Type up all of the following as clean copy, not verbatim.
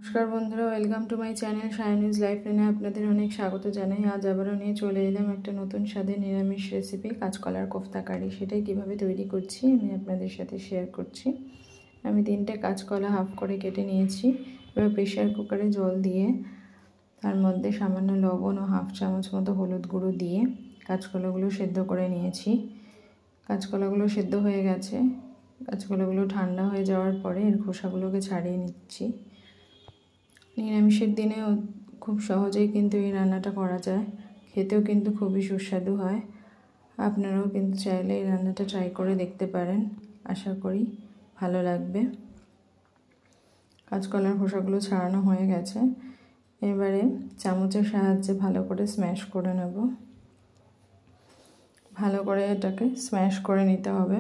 নমস্কার বন্ধুরা, welcome to my channel সায়নিজ লাইফ লাইনে আপনাদের অনেক স্বাগত জানাই। আজ আবারও নিয়ে চলে এলাম একটা নতুন স্বাদের নিরামিষ রেসিপি, কাঁচকলার কোফতা কারি। সেটাই কিভাবে তৈরি করছি আমি আপনাদের সাথে শেয়ার করছি। আমি 3টে কাঁচকলা হাফ করে কেটে নিয়েছি। এবার প্রেশার কুকারে জল দিয়ে তার মধ্যে সামান্য লবণ ও হাফ চামচ মতো হলুদ গুঁড়ো দিয়ে কাঁচকলাগুলো সেদ্ধ করে নিয়েছি। কাঁচকলাগুলো সেদ্ধ হয়ে গেছে। কাঁচকলাগুলো ঠান্ডা হয়ে যাওয়ার পরে এর খোসাগুলোকে ছাড়িয়ে নিচ্ছি। নিরামিষের দিনেও খুব সহজেই কিন্তু এই রান্নাটা করা যায়, খেতেও কিন্তু খুবই সুস্বাদু হয়। আপনারাও কিন্তু চাইলে এই রান্নাটা ট্রাই করে দেখতে পারেন, আশা করি ভালো লাগবে। কাঁচকলার খোসাগুলো ছাড়ানো হয়ে গেছে। এবারে চামচের সাহায্যে ভালো করে স্ম্যাশ করে নেব। ভালো করে এটাকে স্ম্যাশ করে নিতে হবে।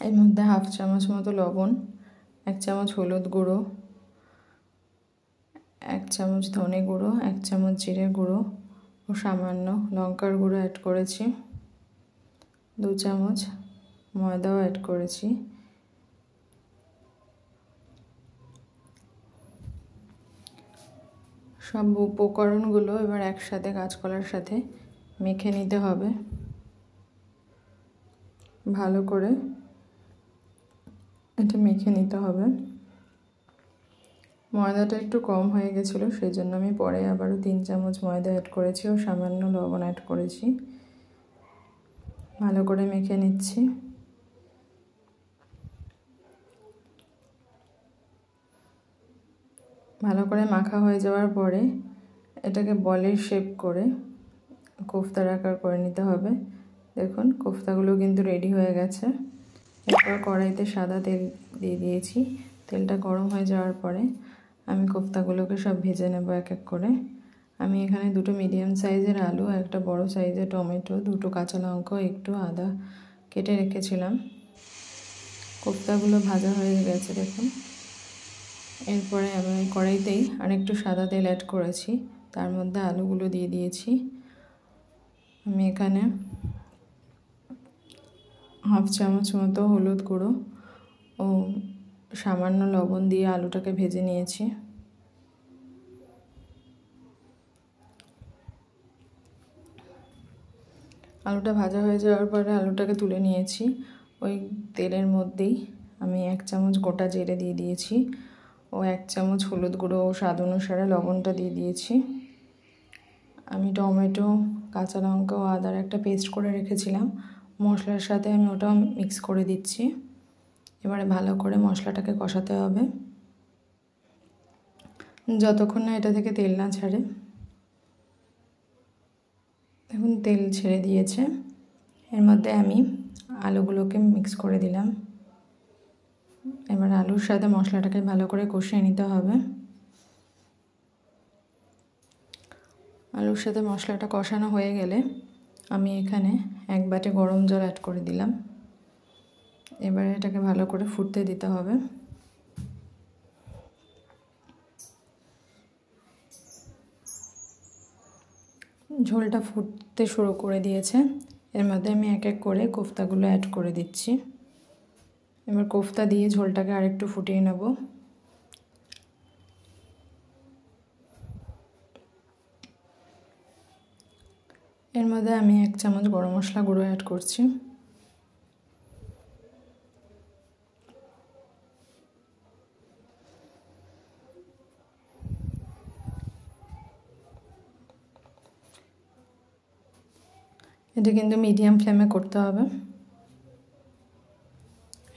এর মধ্যে হাফ চামচ মতো লবণ, 1 চামচ হলুদ গুঁড়ো, 1 চামচ ধনে গুঁড়ো, 1 চামচ জিরে গুঁড়ো ও সামান্য লঙ্কার গুঁড়ো অ্যাড করেছি। 2 চামচ ময়দাও অ্যাড করেছি। সব উপকরণগুলো এবার একসাথে কাঁচকলার সাথে মেখে নিতে হবে। ভালো করে এটা মেখে নিতে হবে। ময়দাটা একটু কম হয়ে গেছিলো, সেই জন্য আমি পরে আবারও 3 চামচ ময়দা অ্যাড করেছি ও সামান্য লবণ অ্যাড করেছি। ভালো করে মেখে নিচ্ছি। ভালো করে মাখা হয়ে যাওয়ার পরে এটাকে বলের শেপ করে কোফতার আকার করে নিতে হবে। দেখুন কোফতাগুলো কিন্তু রেডি হয়ে গেছে। এরপর কড়াইতে সাদা তেল দিয়ে দিয়েছি। তেলটা গরম হয়ে যাওয়ার পরে আমি কোফতাগুলোকে সব ভেজে নেব এক এক করে। আমি এখানে 2টো মিডিয়াম সাইজের আলু, 1টা বড় সাইজের টমেটো, 2টো কাঁচা লঙ্কা, একটু আদা কেটে রেখেছিলাম। কোফতাগুলো ভাজা হয়ে গেছে দেখুন। এরপরে আমি কড়াইতেই আরেকটু সাদা তেল অ্যাড করেছি, তার মধ্যে আলুগুলো দিয়ে দিয়েছি। আমি এখানে হাফ চামচ মতো হলুদ গুঁড়ো ও সামান্য লবণ দিয়ে আলুটাকে ভেজে নিয়েছি। আলুটা ভাজা হয়ে যাওয়ার পরে আলুটাকে তুলে নিয়েছি। ওই তেলের মধ্যেই আমি 1 চামচ গোটা জিরে দিয়ে দিয়েছি ও 1 চামচ হলুদ গুঁড়ো ও স্বাদ অনুসারে লবণটা দিয়ে দিয়েছি। আমি টমেটো, কাঁচা লঙ্কা ও আদার একটা পেস্ট করে রেখেছিলাম, মশলার সাথে আমি ওটাও মিক্স করে দিচ্ছি। এবারে ভালো করে মশলাটাকে কষাতে হবে যতক্ষণ না এটা থেকে তেল না ছাড়ে। দেখুন তেল ছেড়ে দিয়েছে। এর মধ্যে আমি আলুগুলোকে মিক্স করে দিলাম। এবার আলুর সাথে মশলাটাকে ভালো করে কষিয়ে নিতে হবে। আলুর সাথে মশলাটা কষানো হয়ে গেলে আমি এখানে 1 বাটি গরম জল অ্যাড করে দিলাম। এবারে এটাকে ভালো করে ফুটতে দিতে হবে। ঝোলটা ফুটতে শুরু করে দিয়েছে। এর মধ্যে আমি এক এক করে কোফতাগুলো অ্যাড করে দিচ্ছি। এবার কোফতা দিয়ে ঝোলটাকে আরেকটু ফুটিয়ে নেব। এর মধ্যে আমি 1 চামচ গরম মশলা গুঁড়ো অ্যাড করছি। এটা কিন্তু মিডিয়াম ফ্লেমে করতে হবে।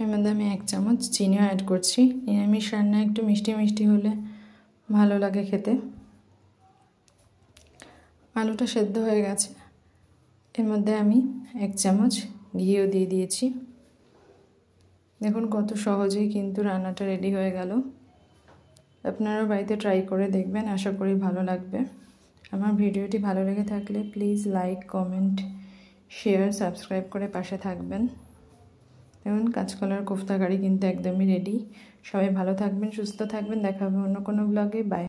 এর মধ্যে আমি 1 চামচ চিনিও অ্যাড করছি। নিরামিষ রান্না একটু মিষ্টি মিষ্টি হলে ভালো লাগে খেতে। আলুটা সেদ্ধ হয়ে গেছে। এর মধ্যে আমি 1 চামচ ঘিও দিয়ে দিয়েছি। দেখুন কত সহজেই কিন্তু রান্নাটা রেডি হয়ে গেল। আপনারা বাড়িতে ট্রাই করে দেখবেন, আশা করি ভালো লাগবে। আমার ভিডিওটি ভালো লেগে থাকলে please like, comment, share, subscribe করে পাশে থাকবেন। দেখুন কাঁচকলার কোফতা কারি কিন্তু একদমই রেডি। সবাই ভালো থাকবেন, সুস্থ থাকবেন। দেখা হবে অন্য কোনো ব্লগে। বাই।